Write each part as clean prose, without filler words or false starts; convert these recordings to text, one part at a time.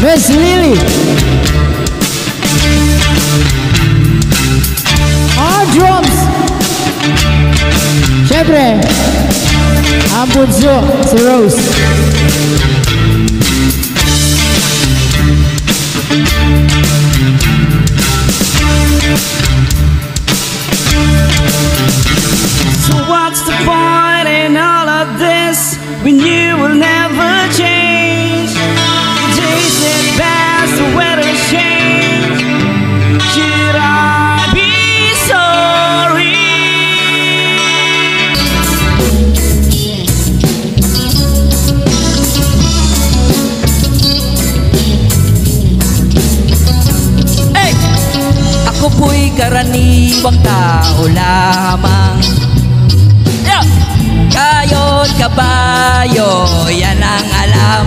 Miss Lily. On drums. Siyempre, ang bunso, si Rose. So what's the point in all of this when you will never change? The days that pass, the weather change. Should I be sorry? Hey! Ako po'y karaniwang tao lamang. Kayo't kabayo, yan ang alam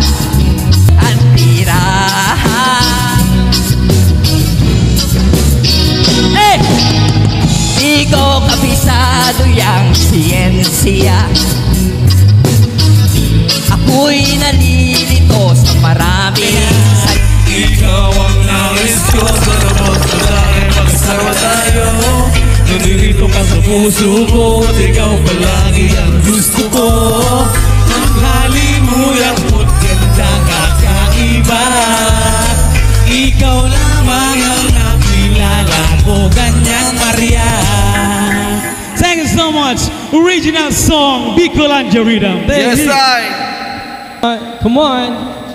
ang tirahan. Eh! Di ko kabisado yang siyensya. Ako'y nalilito sa maraming ikaw ang nais ko sa labas na tayo magsama tayo. Nandito ka sa puso ko at ikaw palagi ang gusto ko. Ang halimuyak mo't ganda kakaiba. Ikaw lamang ang nakilala ko, ganyang Maria. Thank you so much. Original song, Bicolandia Rhythm. Yes, I. Come on.